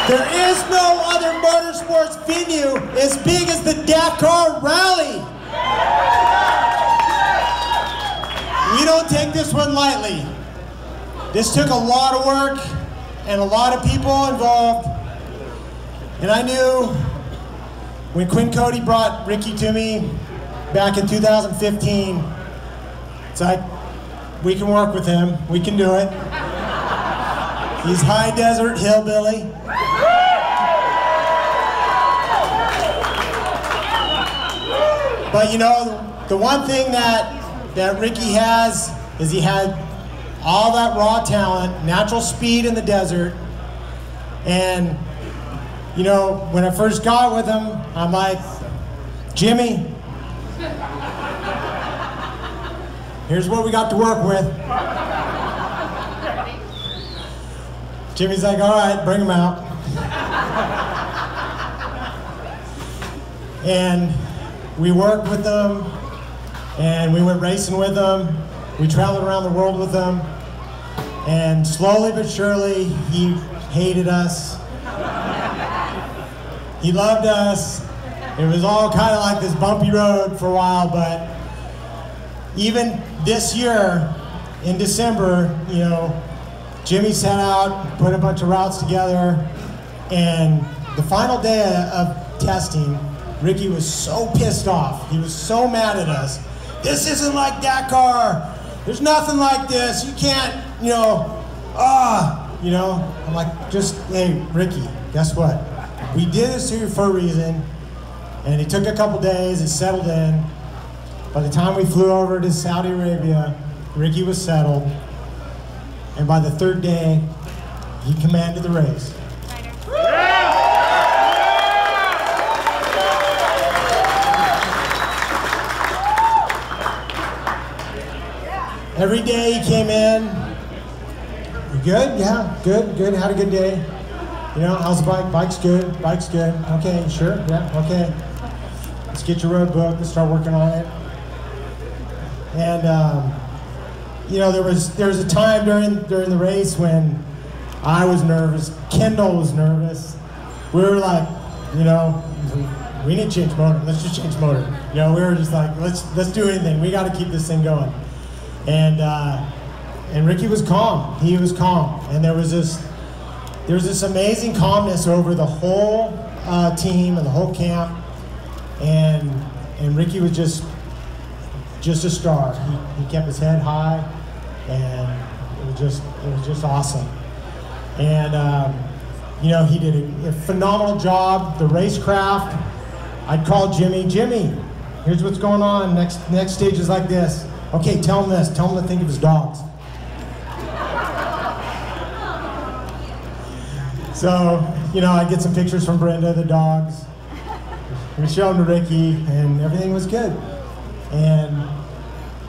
There is no other motorsports venue as big as the Dakar Rally. We don't take this one lightly. This took a lot of work and a lot of people involved. And I knew when Quinn Cody brought Ricky to me back in 2015, it's like, we can work with him, we can do it. He's high desert hillbilly. But you know, the one thing that Ricky has is he had all that raw talent, natural speed in the desert. And you know, when I first got with him, I'm like, Jimmy, here's what we got to work with. Jimmy's like, all right, bring him out. And we worked with them, and we went racing with them. We traveled around the world with them. And slowly but surely, he hated us. He loved us. It was all kind of like this bumpy road for a while, but even this year, in December, you know, Jimmy set out, put a bunch of routes together, and the final day of testing, Ricky was so pissed off. He was so mad at us. This isn't like Dakar. There's nothing like this. You can't, you know, you know. I'm like, just, hey, Ricky, guess what? We did this to you for a reason, and it took a couple days, it settled in. By the time we flew over to Saudi Arabia, Ricky was settled, and by the third day, he commanded the race. Every day he came in, you good? Yeah, good, good, had a good day. You know, how's the bike? Bike's good, okay, sure, yeah, okay. Let's get your road book, let's start working on it. And you know, there was a time during the race when I was nervous, Kendall was nervous. We were like, you know, we need to change motor, let's just change motor. You know, we were just like, let's do anything, we gotta keep this thing going. And Ricky was calm, he was calm. And there was this amazing calmness over the whole team and the whole camp. And Ricky was just a star. He kept his head high, and it was just awesome. And you know, he did a phenomenal job. The racecraft, I'd call Jimmy, here's what's going on, next stage is like this. Okay, tell him this, tell him to think of his dogs. So, you know, I'd get some pictures from Brenda, the dogs. We showed them to Ricky, and everything was good. And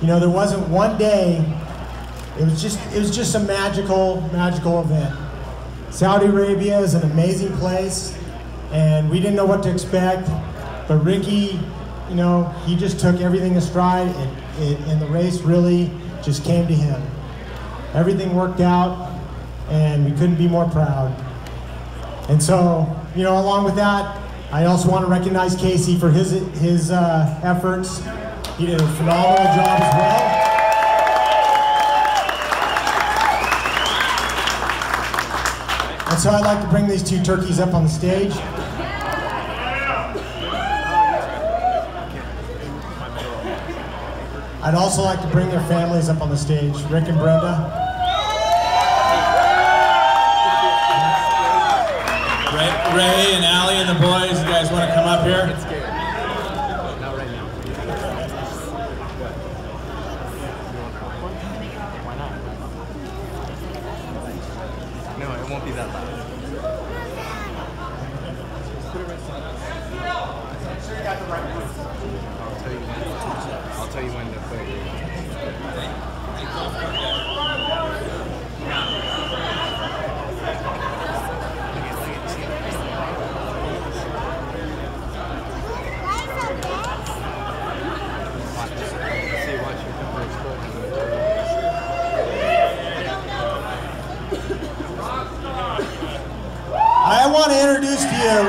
you know, there wasn't one day. It was just a magical event. Saudi Arabia is an amazing place, and we didn't know what to expect. But Ricky, you know, he just took everything in stride, and the race really just came to him. Everything worked out, and we couldn't be more proud. And so, you know, along with that, I also want to recognize Casey for his efforts. He did a phenomenal job as well. And so I'd like to bring these two turkeys up on the stage. I'd also like to bring their families up on the stage, Rick and Brenda. Ray and Allie and the boys, you guys want to come up here? Not right now. Why not? No, it won't be that loud. I'm sure you got the right one. I'll tell you when to play. want to introduce to you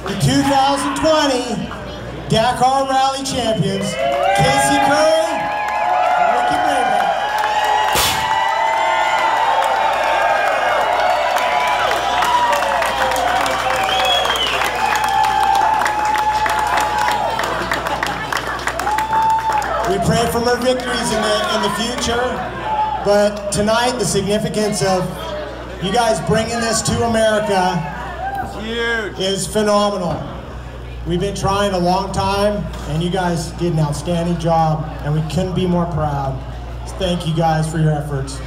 the 2020 Dakar Rally champions, Currie and Ricky Brabec. We pray for more victories in the future, but tonight the significance of you guys bringing this to America is phenomenal. We've been trying a long time, and you guys did an outstanding job, and we couldn't be more proud. So thank you guys for your efforts.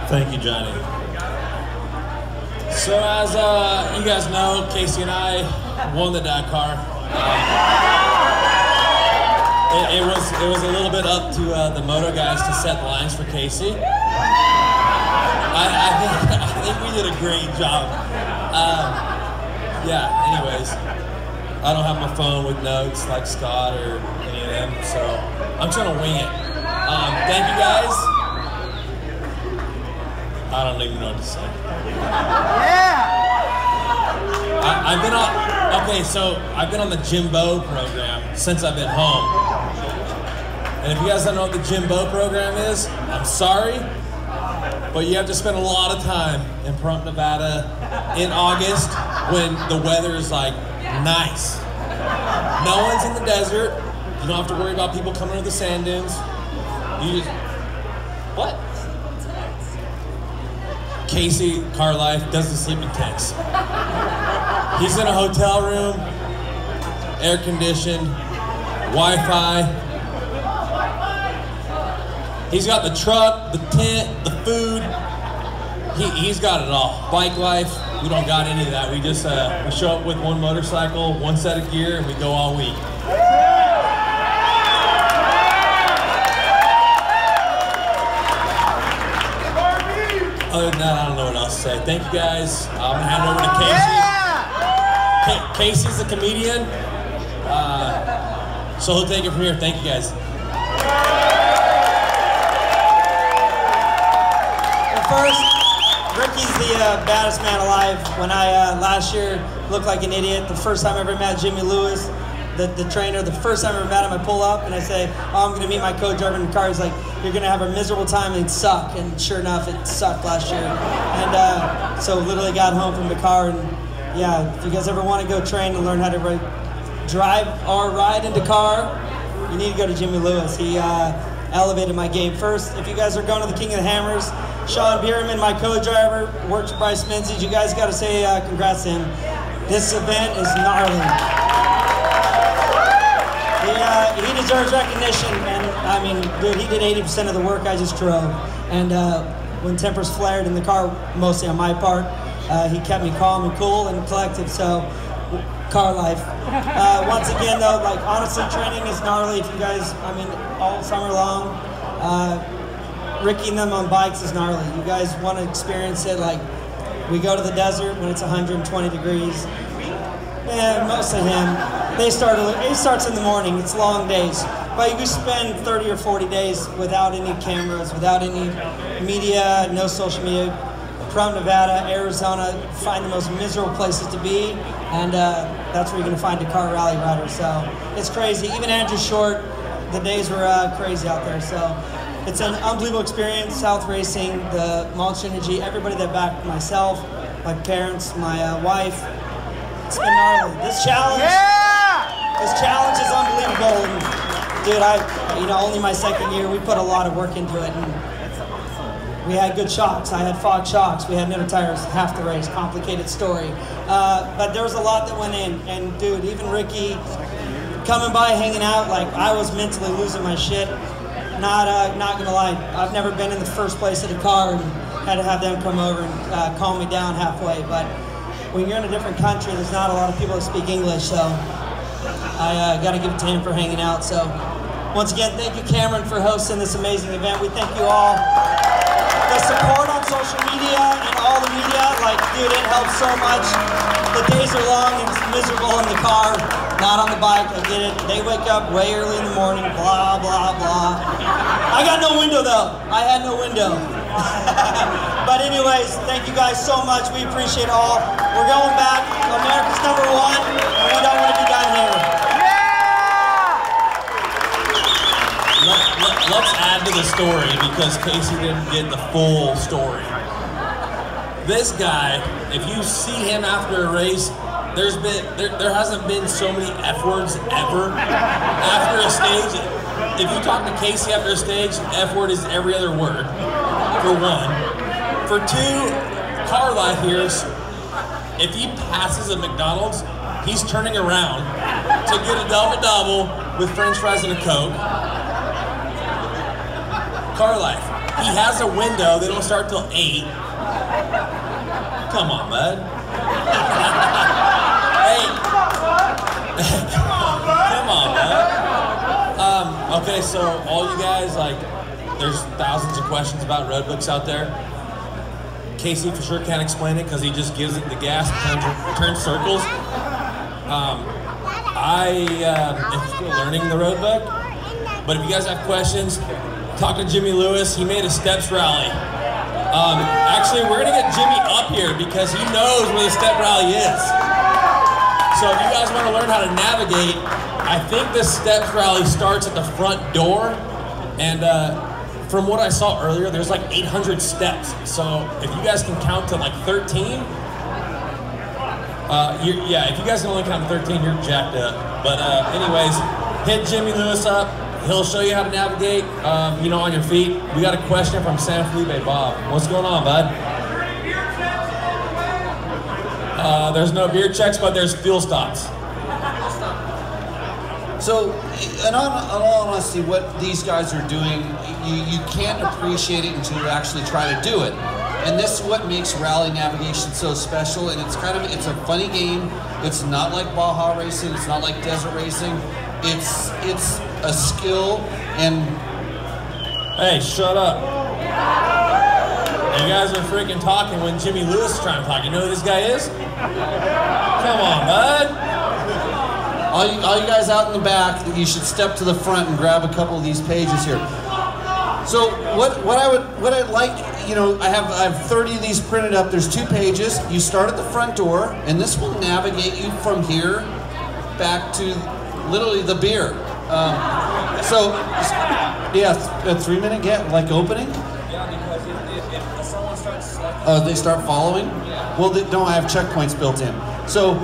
Thank you, Johnny. So as you guys know, Casey and I won the Dakar. It was a little bit up to the moto guys to set the lines for Casey. I think we did a great job. Yeah. Anyways, I don't have my phone with notes like Scott or any of them, so I'm trying to wing it. Thank you guys. I don't even know what to say. Yeah! I've been on the Jimbo program since I've been home. And if you guys don't know what the Jimbo program is, I'm sorry, but you have to spend a lot of time in Pahrump, Nevada in August when the weather is like nice. No one's in the desert. You don't have to worry about people coming to the sand dunes. You just, what? Casey, car life, doesn't sleep in tents. He's in a hotel room, air conditioned, Wi-Fi. He's got the truck, the tent, the food. He's got it all. Bike life, we don't got any of that. We just we show up with one motorcycle, one set of gear, and we go all week. Other than that, I don't know what else to say. Thank you guys. I'm gonna hand it over to Casey. Casey's the comedian, so he'll take it from here. Thank you guys. Well, first, Ricky's the baddest man alive. When I last year looked like an idiot, the first time I ever met Jimmy Lewis, the trainer, the first time I ever met him, I pull up and I say, oh, I'm gonna meet my co-driver in the car. He's like, you're gonna have a miserable time and suck. And sure enough, it sucked last year. And so literally got home from the car, and yeah, if you guys ever wanna go train and learn how to drive or ride in Dakar, you need to go to Jimmy Lewis. He elevated my game. First, if you guys are going to the King of the Hammers, Sean Bierman, my co-driver, works with Bryce Menzies. You guys gotta say congrats to him. This event is gnarly. He deserves recognition, and I mean, dude, he did 80% of the work I just drove. And when tempers flared in the car, mostly on my part, he kept me calm and cool and collected, so car life. Once again though, like honestly, training is gnarly. If you guys, I mean, all summer long, Ricky and them on bikes is gnarly. You guys want to experience it, like, we go to the desert when it's 120 degrees. Yeah, mostly him. He starts in the morning, it's long days. But you spend 30 or 40 days without any cameras, without any media, no social media. From Nevada, Arizona, find the most miserable places to be, and that's where you're gonna find Dakar rally riders. So it's crazy. Even Andrew Short, the days were crazy out there. So it's an unbelievable experience. South Racing, the Monster Energy, everybody that backed myself, my parents, my wife. It's been gnarly. This challenge is unbelievable. And dude, only my second year, we put a lot of work into it. And we had good shocks. I had fog shocks. We had never tires half the race. Complicated story. But there was a lot that went in. And dude, even Ricky coming by, hanging out, like I was mentally losing my shit. Not gonna lie, I've never been in the first place of the car and had to have them come over and calm me down halfway. But when you're in a different country, there's not a lot of people that speak English, so I got to give it to him for hanging out. So once again, thank you, Cameron, for hosting this amazing event. We thank you all. Go support on social media and all the media. Like, dude, it helps so much. The days are long and it's miserable in the car, not on the bike. I get it. They wake up way early in the morning, blah, blah, blah. I got no window though. I had no window. But anyways, thank you guys so much. We appreciate all. We're going back. America's #1, and we don't want to be done here. Let's add to the story because Casey didn't get the full story. This guy, if you see him after a race, there hasn't been so many F words ever after a stage. If you talk to Casey after a stage, F word is every other word, for one. For two, car life here is, if he passes a McDonald's, he's turning around to get a double-double with French fries and a Coke. Car life. He has a window, they don't start till 8. Come on, bud. Hey. Come on, bud. Okay, so all you guys, like, there's thousands of questions about road books out there. Casey for sure can't explain it because he just gives it the gas and turns circles. I am still learning the road book, but if you guys have questions, talk to Jimmy Lewis. He made a steps rally. Actually, we're gonna get Jimmy up here because he knows where the step rally is. So if you guys want to learn how to navigate, I think this steps rally starts at the front door, and from what I saw earlier, there's like 800 steps. So if you guys can count to like 13, yeah, if you guys can only count to 13, you're jacked up. But anyways, hit Jimmy Lewis up. He'll show you how to navigate, you know, on your feet. We got a question from San Clemente, Bob. What's going on, bud? There's no beer checks, but there's fuel stops. So, in all honesty, what these guys are doing, you can't appreciate it until you actually try to do it. And this is what makes rally navigation so special. And it's a funny game. It's not like Baja racing. It's not like desert racing. It's a skill and... Hey, shut up. You guys are freaking talking when Jimmy Lewis is trying to talk. You know who this guy is? Come on, bud. All you guys out in the back, you should step to the front and grab a couple of these pages here. So what I'd like, you know, I have 30 of these printed up. There's 2 pages. You start at the front door, and this will navigate you from here back to literally the beer. So yeah, a 3-minute like opening. Yeah, because if someone starts... They start following? Well, no, I have checkpoints built in. So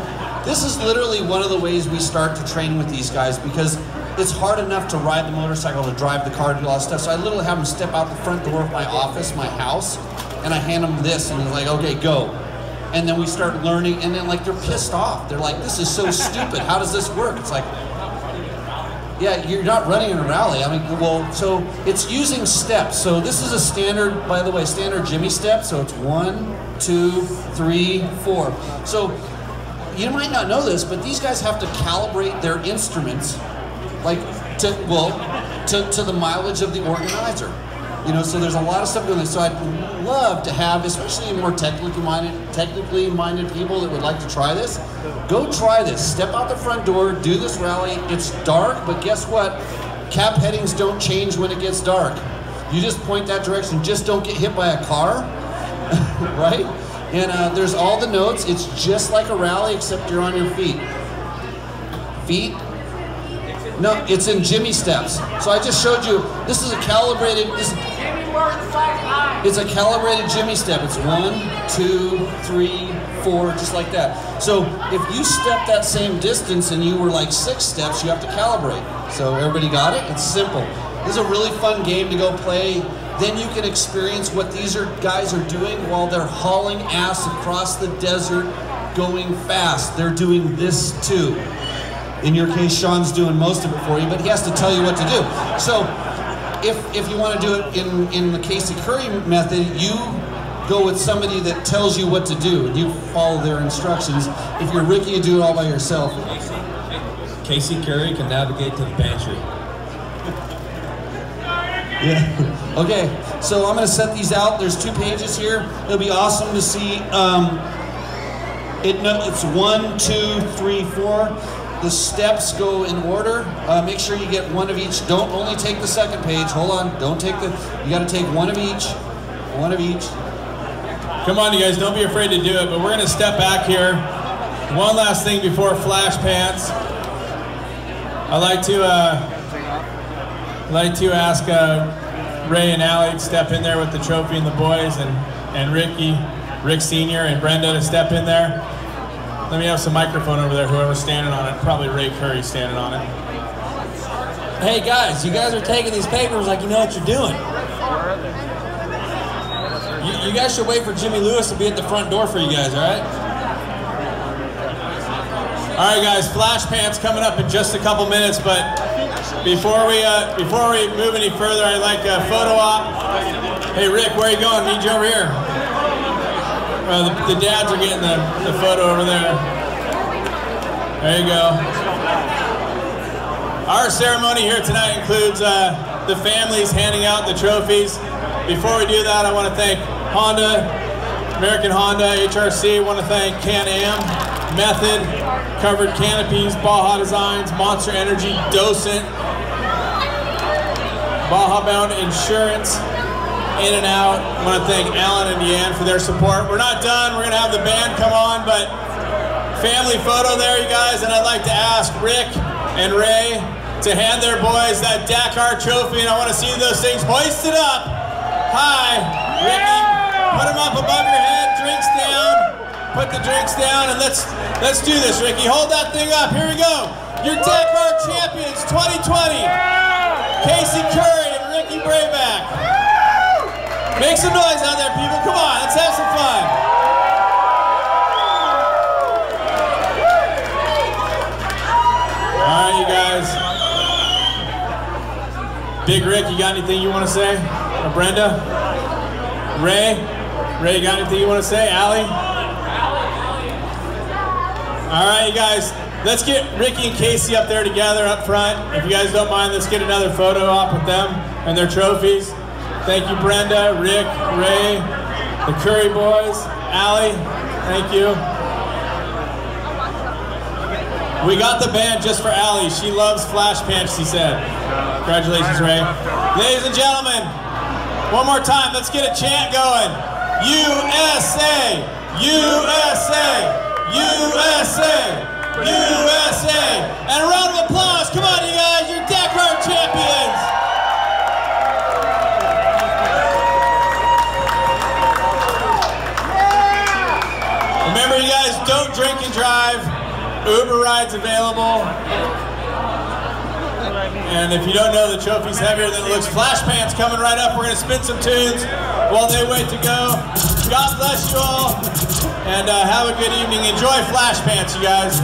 this is literally one of the ways we start to train with these guys because it's hard enough to ride the motorcycle, to drive the car, to do all that stuff. So I literally have them step out the front door of my office, my house, and I hand them this and it's like, okay, go. And then we start learning and then like they're pissed off. They're like, this is so stupid. How does this work? It's like, yeah, you're not running in a rally. I mean, well, so it's using steps. So this is a standard, by the way, standard Jimmy step. So it's 1, 2, 3, 4. So you might not know this, but these guys have to calibrate their instruments, like to the mileage of the organizer. You know, so there's a lot of stuff going on. So I'd love to have, especially more technically minded people that would like to try this. Go try this. Step out the front door, do this rally. It's dark, but guess what? Cap headings don't change when it gets dark. You just point that direction. Just don't get hit by a car, right? And there's all the notes. It's just like a rally, except you're on your feet. Feet? No, it's in Jimmy steps. So I just showed you. This is a calibrated. It's a calibrated Jimmy step. It's 1, 2, 3, 4, just like that. So if you step that same distance and you were like 6 steps, you have to calibrate. So everybody got it? It's simple. This is a really fun game to go play. Then you can experience what these guys are doing while they're hauling ass across the desert, going fast. They're doing this too. In your case, Sean's doing most of it for you, but he has to tell you what to do. So if you want to do it in the Casey Currie method, you go with somebody that tells you what to do, and you follow their instructions. If you're Ricky, you do it all by yourself. Casey Currie can navigate to the pantry. Yeah. Okay, so I'm gonna set these out. There's 2 pages here. It'll be awesome to see. It's 1, 2, 3, 4. The steps go in order. Make sure you get one of each. Don't only take the second page. Hold on. Don't take the. You got to take one of each. One of each. Come on, you guys. Don't be afraid to do it. But we're gonna step back here. One last thing before flash pants. I'd like to ask Ray and Allie to step in there with the trophy and the boys, and Rick Sr. and Brenda to step in there. Let me have some microphone over there, whoever's standing on it. Probably Ray Currie standing on it. Hey guys, you guys are taking these papers like you know what you're doing. You guys should wait for Jimmy Lewis to be at the front door for you guys, all right? All right, guys, flash pants coming up in just a couple minutes, but before we move any further, I'd like a photo op. Hey, Rick, where are you going? Need you over here. The dads are getting the photo over there. There you go. Our ceremony here tonight includes the families handing out the trophies. Before we do that, I want to thank Honda, American Honda, HRC. I want to thank Can-Am, Method, Covered Canopies, Baja Designs, Monster Energy, Docent, Baja Bound Insurance, In and Out. I want to thank Alan and Deanne for their support. We're not done. We're going to have the band come on, but family photo there, you guys. And I'd like to ask Rick and Ray to hand their boys that Dakar trophy, and I want to see those things hoisted up high. Ricky, put them up above your head, drinks down. Put the drinks down, and let's do this, Ricky. Hold that thing up. Here we go. Your Dakar champions 2020, Casey Currie and Ricky Brabec. Make some noise out there, people. Come on, let's have some fun. All right, you guys. Big Rick, you got anything you want to say? Or Brenda? Ray, you got anything you want to say? Allie? All right, you guys, let's get Ricky and Casey up there together up front. If you guys don't mind, let's get another photo op with them and their trophies. Thank you, Brenda, Rick, Ray, the Currie boys, Allie, thank you. We got the band just for Allie. She loves flash pants, she said. Congratulations, Ray. Ladies and gentlemen, one more time, let's get a chant going. USA, USA. USA! USA! And a round of applause! Come on, you guys! You're Dakar champions! Remember, you guys, don't drink and drive. Uber rides available. And if you don't know, the trophy's heavier than it looks. Flash pants coming right up. We're going to spin some tunes while they wait to go. God bless you all. And have a good evening. Enjoy flash pants, you guys.